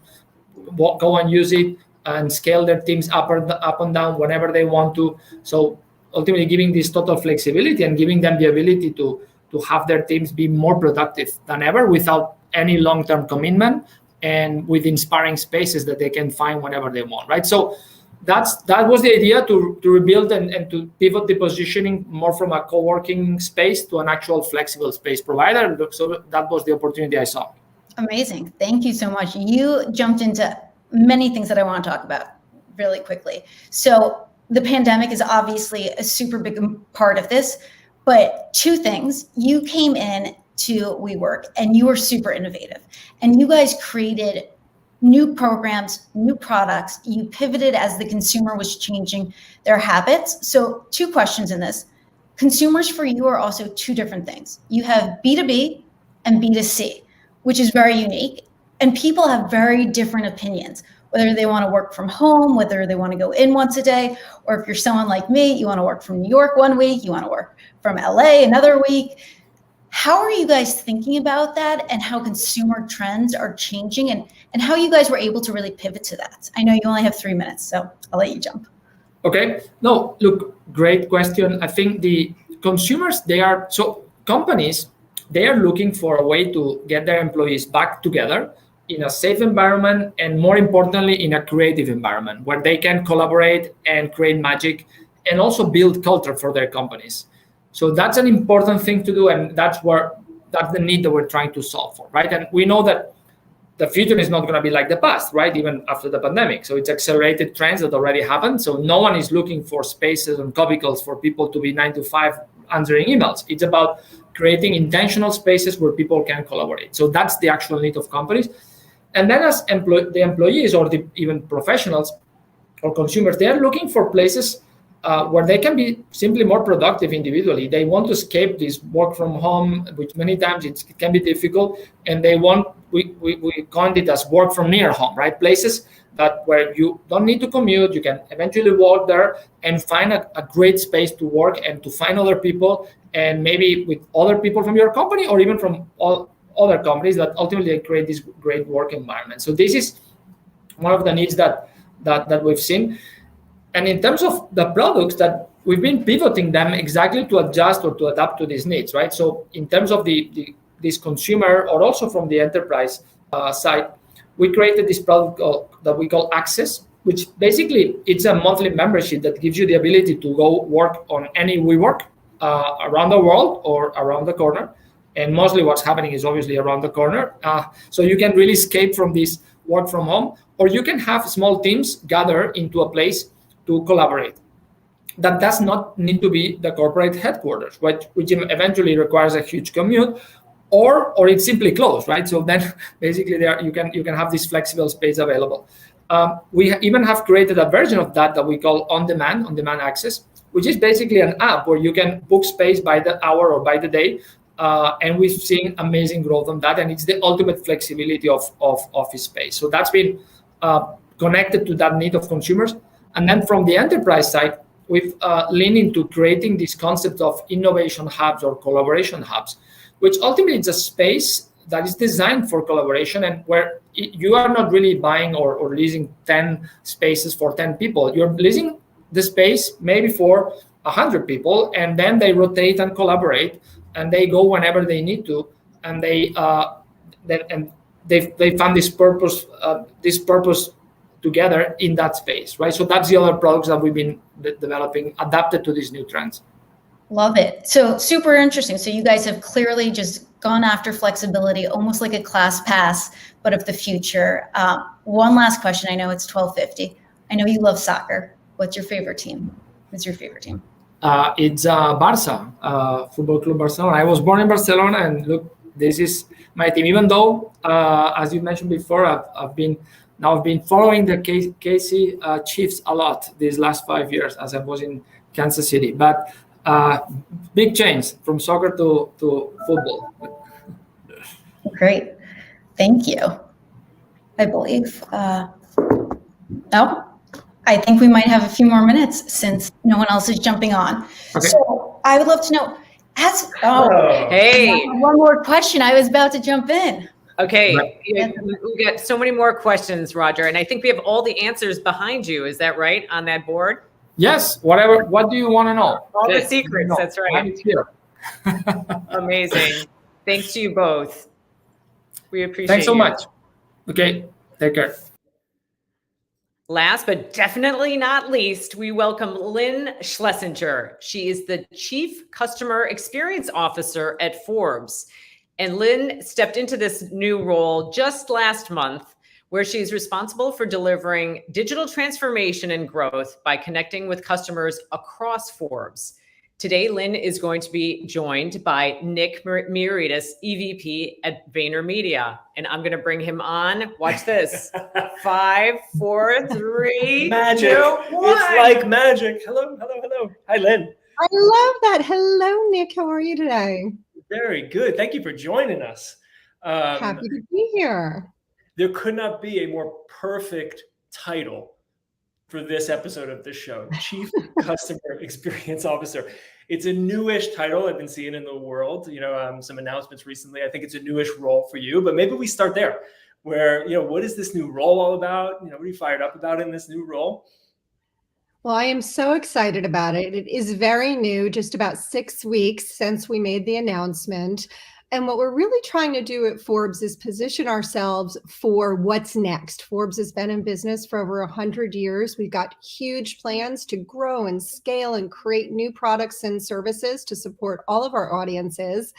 go and use it and scale their teams up and down whenever they want to. So ultimately giving this total flexibility and giving them the ability to have their teams be more productive than ever without any long-term commitment and with inspiring spaces that they can find whenever they want, right? So that was the idea, to rebuild and to pivot the positioning more from a co-working space to an actual flexible space provider. So that was the opportunity I saw. Amazing. Thank you so much. You jumped into many things that I want to talk about really quickly. So the pandemic is obviously a super big part of this, but two things. You came in to WeWork and you were super innovative, and you guys created new programs, new products. You pivoted as the consumer was changing their habits. So 2 questions in this. Consumers for you are also 2 different things. You have B2B and B2C, which is very unique. And people have very different opinions, whether they want to work from home, whether they want to go in once a day, or if you're someone like me, you want to work from New York one week, you want to work from LA another week. How are you guys thinking about that, and how consumer trends are changing, and how you guys were able to really pivot to that? I know you only have 3 minutes, so I'll let you jump. Okay. No, look, great question. I think the consumers, companies, they are looking for a way to get their employees back together in a safe environment, and more importantly, in a creative environment where they can collaborate and create magic and also build culture for their companies. So that's an important thing to do, and that's the need that we're trying to solve for, right? And we know that the future is not going to be like the past, right? Even after the pandemic. So it's accelerated trends that already happened. So no one is looking for spaces and cubicles for people to be 9 to 5 answering emails. It's about creating intentional spaces where people can collaborate. So that's the actual need of companies. And then as the employees or even professionals or consumers, they're looking for places where they can be simply more productive individually. They want to escape this work from home, which many times it can be difficult, and they want, we coined it as work from near home, right? Places where you don't need to commute, you can eventually walk there and find a great space to work and to find other people, and maybe with other people from your company or even from all other companies that ultimately create this great work environment. So this is one of the needs that we've seen. And in terms of the products, that we've been pivoting them exactly to adjust or to adapt to these needs, right? So in terms of this consumer, or also from the enterprise side, we created this product that we call Access, which basically it's a monthly membership that gives you the ability to go work on any WeWork around the world or around the corner. And mostly what's happening is obviously around the corner. So you can really escape from this work from home, or you can have small teams gather into a place to collaborate. That does not need to be the corporate headquarters, which eventually requires a huge commute, or it's simply closed, right? So then basically you can have this flexible space available. We even have created a version of that we call on-demand Access, which is basically an app where you can book space by the hour or by the day. And we've seen amazing growth on that, and it's the ultimate flexibility of office space. So that's been connected to that need of consumers. And then from the enterprise side, we've leaned into creating this concept of innovation hubs or collaboration hubs, which ultimately is a space that is designed for collaboration, and where you are not really buying or leasing 10 spaces for 10 people. You're leasing the space maybe for 100 people, and then they rotate and collaborate, and they go whenever they need to, and they find this purpose together in that space, right? So that's the other products that we've been developing, adapted to these new trends. Love it. So super interesting. So you guys have clearly just gone after flexibility, almost like a class pass, but of the future. One last question. I know it's 12:50. I know you love soccer. What's your favorite team? What's your favorite team? It's Barca, Football Club Barcelona. I was born in Barcelona, and look, this is my team. Even though, as you mentioned before, I've been following the KC Chiefs a lot these last 5 years as I was in Kansas City. But big change from soccer to football. Great, thank you. I believe. No. I think we might have a few more minutes since no one else is jumping on. Okay. So I would love to know, hey, one more question. I was about to jump in. Okay, we got so many more questions, Roger, and I think we have all the answers behind you. Is that right on that board? Yes, whatever. What do you want to know? All the secrets, that's right. I'm here. Amazing. Thanks to you both. We appreciate it. Thanks so much. Okay, take care. Last but definitely not least, we welcome Lynn Schlesinger. She is the Chief Customer Experience Officer at Forbes. And Lynn stepped into this new role just last month, where she's responsible for delivering digital transformation and growth by connecting with customers across Forbes. Today, Lynn is going to be joined by Nick Miaritis, EVP at VaynerMedia. And I'm going to bring him on. Watch this. 5, 4, 3, magic. 2, 1. It's like magic. Hello, hello, hello. Hi, Lynn. I love that. Hello, Nick. How are you today? Very good. Thank you for joining us. Happy to be here. There could not be a more perfect title for this episode of this show, Chief Customer Experience Officer. It's a newish title I've been seeing in the world. Some announcements recently. I think it's a newish role for you, but maybe we start there. Where, what is this new role all about? What are you fired up about in this new role? Well, I am so excited about it. It is very new, just about 6 weeks since we made the announcement. And what we're really trying to do at Forbes is position ourselves for what's next. Forbes has been in business for over 100 years. We've got huge plans to grow and scale and create new products and services to support all of our audiences.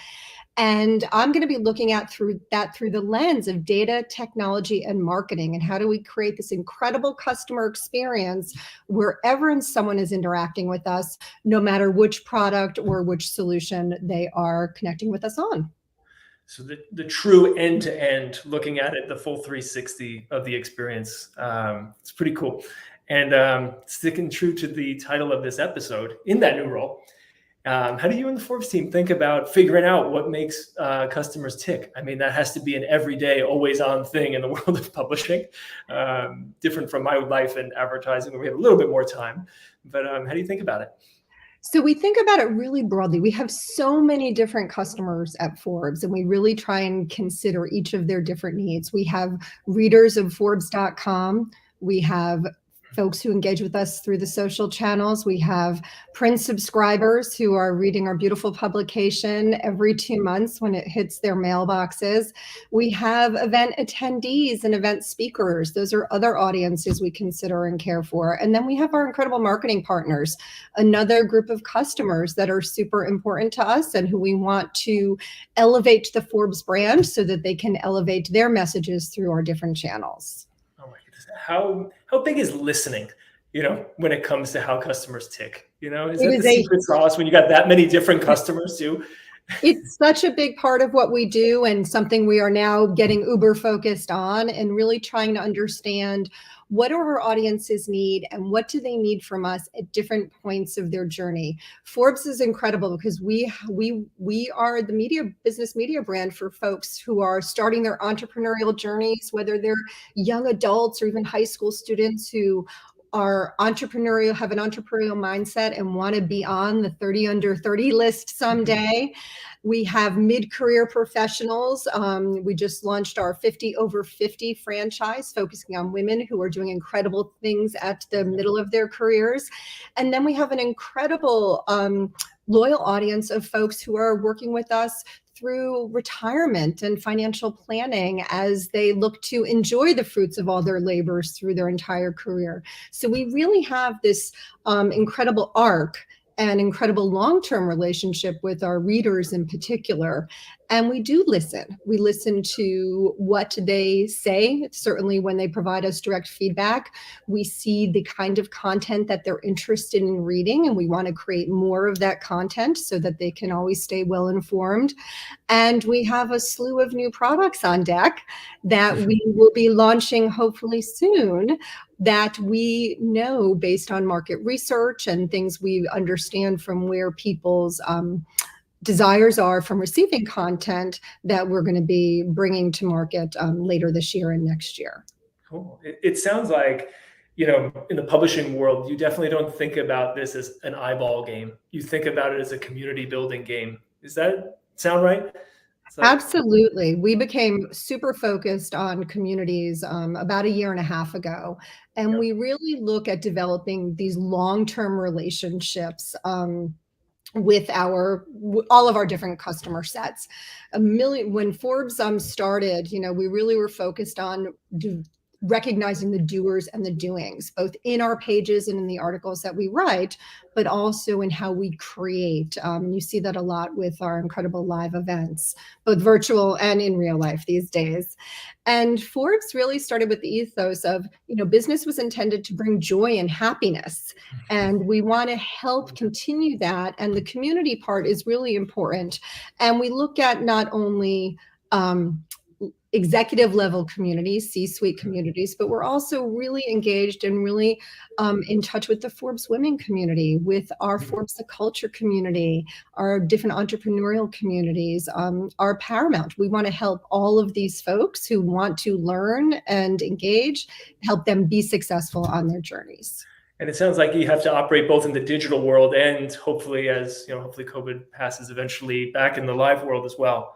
And I'm going to be looking at through the lens of data, technology, and marketing. And how do we create this incredible customer experience wherever someone is interacting with us, no matter which product or which solution they are connecting with us on. So the true end-to-end, looking at it, the full 360 of the experience. It's pretty cool. And sticking true to the title of this episode, in that new role, how do you and the Forbes team think about figuring out what makes customers tick? I mean, that has to be an everyday, always-on thing in the world of publishing. Different from my life in advertising, where we have a little bit more time. But how do you think about it? So we think about it really broadly. We have so many different customers at Forbes, and we really try and consider each of their different needs. We have readers of Forbes.com. We have folks who engage with us through the social channels. We have print subscribers who are reading our beautiful publication every 2 months when it hits their mailboxes. We have event attendees and event speakers. Those are other audiences we consider and care for. And then we have our incredible marketing partners, another group of customers that are super important to us and who we want to elevate the Forbes brand so that they can elevate their messages through our different channels. How big is listening, when it comes to how customers tick? Is that the secret sauce when you got that many different customers too? It's such a big part of what we do, and something we are now getting uber focused on, and really trying to understand what do our audiences need and what do they need from us at different points of their journey. Forbes is incredible because we are the business media brand for folks who are starting their entrepreneurial journeys, whether they're young adults or even high school students who are entrepreneurial, have an entrepreneurial mindset and want to be on the 30 under 30 list someday. We have mid-career professionals. We just launched our 50 over 50 franchise, focusing on women who are doing incredible things at the middle of their careers. And then we have an incredible loyal audience of folks who are working with us through retirement and financial planning as they look to enjoy the fruits of all their labors through their entire career. So we really have this incredible arc and incredible long-term relationship with our readers in particular. And we do listen. We listen to what they say, certainly when they provide us direct feedback. We see the kind of content that they're interested in reading, and we want to create more of that content so that they can always stay well informed. And we have a slew of new products on deck that we will be launching hopefully soon, that we know based on market research and things we understand from where people's desires are from receiving content that we're going to be bringing to market later this year and next year. Cool. It sounds like, in the publishing world, you definitely don't think about this as an eyeball game. You think about it as a community building game. Does that sound right? So, Absolutely. We became super focused on communities about a year and a half ago. And we really look at developing these long-term relationships with all of our different customer sets. When Forbes started, we really were focused on recognizing the doers and the doings, both in our pages and in the articles that we write, but also in how we create. You see that a lot with our incredible live events, both virtual and in real life these days. And Forbes really started with the ethos of, business was intended to bring joy and happiness. And we want to help continue that. And the community part is really important. And we look at not only executive level communities, C-suite communities, but we're also really engaged and really in touch with the Forbes women community, with our Forbes the culture community, our different entrepreneurial communities, our Paramount. We want to help all of these folks who want to learn and engage, help them be successful on their journeys. And it sounds like you have to operate both in the digital world and hopefully hopefully COVID passes eventually back in the live world as well.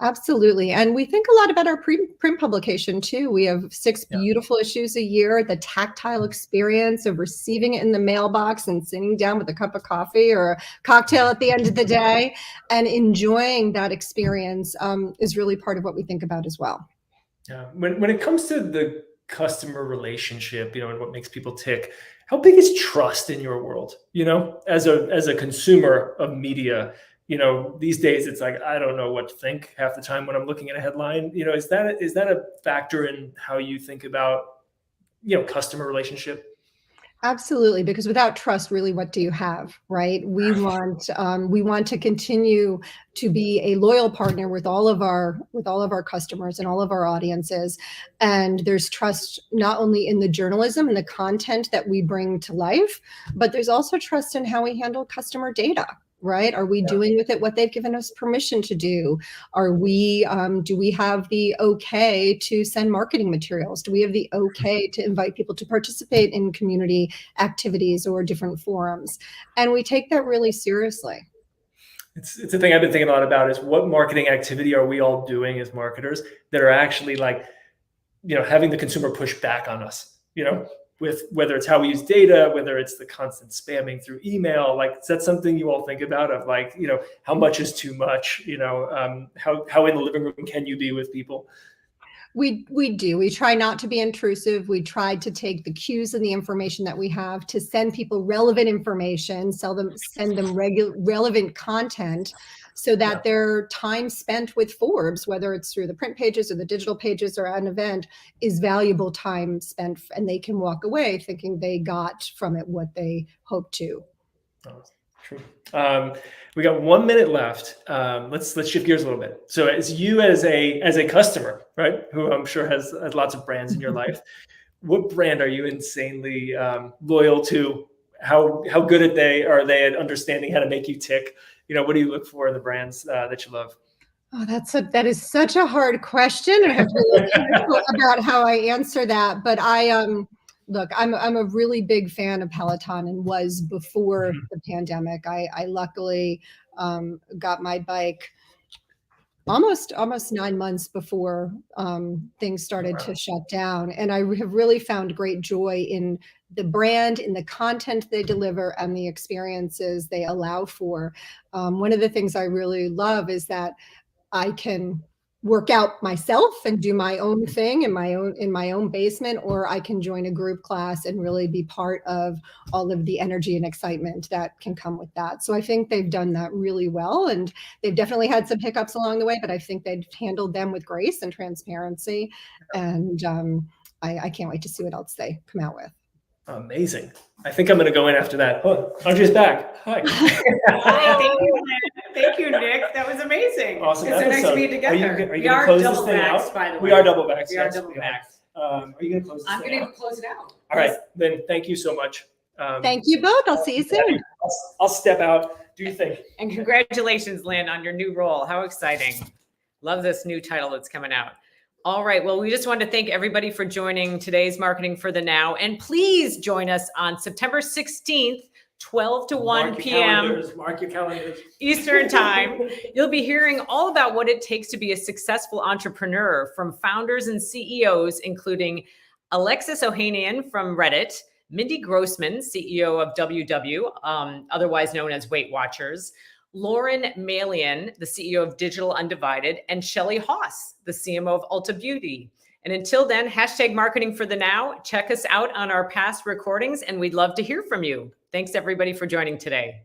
Absolutely. And we think a lot about our print publication too. We have 6 beautiful issues a year, the tactile experience of receiving it in the mailbox and sitting down with a cup of coffee or a cocktail at the end of the day and enjoying that experience is really part of what we think about as well. Yeah. When it comes to the customer relationship, and what makes people tick, how big is trust in your world? As a consumer of media, these days it's like, I don't know what to think half the time when I'm looking at a headline. Is that a factor in how you think about, customer relationship? Absolutely, because without trust, really, what do you have, right? We want to continue to be a loyal partner with all of our customers and all of our audiences. And there's trust not only in the journalism and the content that we bring to life, but there's also trust in how we handle customer data. Right? Are we doing with it what they've given us permission to do? Are we, do we have the okay to send marketing materials? Do we have the okay to invite people to participate in community activities or different forums? And we take that really seriously. It's a thing I've been thinking a lot about is what marketing activity are we all doing as marketers that are actually having the consumer push back on us, with whether it's how we use data, whether it's the constant spamming through email, is that something you all think about of how much is too much, how in the living room can you be with people? We do. We try not to be intrusive. We try to take the cues and the information that we have to send people relevant information, send them relevant content, so that their time spent with Forbes, whether it's through the print pages or the digital pages or at an event, is valuable time spent, and they can walk away thinking they got from it what they hoped to. Oh, true. We got 1 minute left. Let's shift gears a little bit. So as a customer, right, who I'm sure has lots of brands in your life, what brand are you insanely loyal to? How good are they at understanding how to make you tick? What do you look for in the brands that you love? Oh, that is such a hard question. I have to be really careful about how I answer that. But look, I'm a really big fan of Peloton and was before the pandemic. I luckily got my bike almost 9 months before things started to shut down. And I have really found great joy in the brand, in the content they deliver, and the experiences they allow for. One of the things I really love is that I can work out myself and do my own thing in my own basement, or I can join a group class and really be part of all of the energy and excitement that can come with that. So I think they've done that really well, and they've definitely had some hiccups along the way, but I think they've handled them with grace and transparency. And I can't wait to see what else they come out with. Amazing. I think I'm going to go in after that. Oh, Andrea's back. Hi. Hi, thank you, Lynn. Thank you, Nick. That was amazing. Awesome. It's so nice to be together. Are you going to close this thing out? By the way. We are double backs. We are double backs. Are you going to close this I'm thing going to out? close it out. All right. Then thank you so much. Thank you both. I'll see you soon. I'll step out. Do your thing. And congratulations, Lynn, on your new role. How exciting. Love this new title that's coming out. All right. Well, we just wanted to thank everybody for joining today's Marketing for the Now. And please join us on September 16th 12 to 1 Mark your p.m. calendars, mark your calendars. Eastern time. You'll be hearing all about what it takes to be a successful entrepreneur from founders and CEOs, including Alexis Ohanian from Reddit, Mindy Grossman, CEO of WW, otherwise known as Weight Watchers, Lauren Malian, the CEO of Digital Undivided, and Shelly Haas, the CMO of Ulta Beauty. And until then, #marketing for the now. Check us out on our past recordings, and we'd love to hear from you. Thanks everybody for joining today.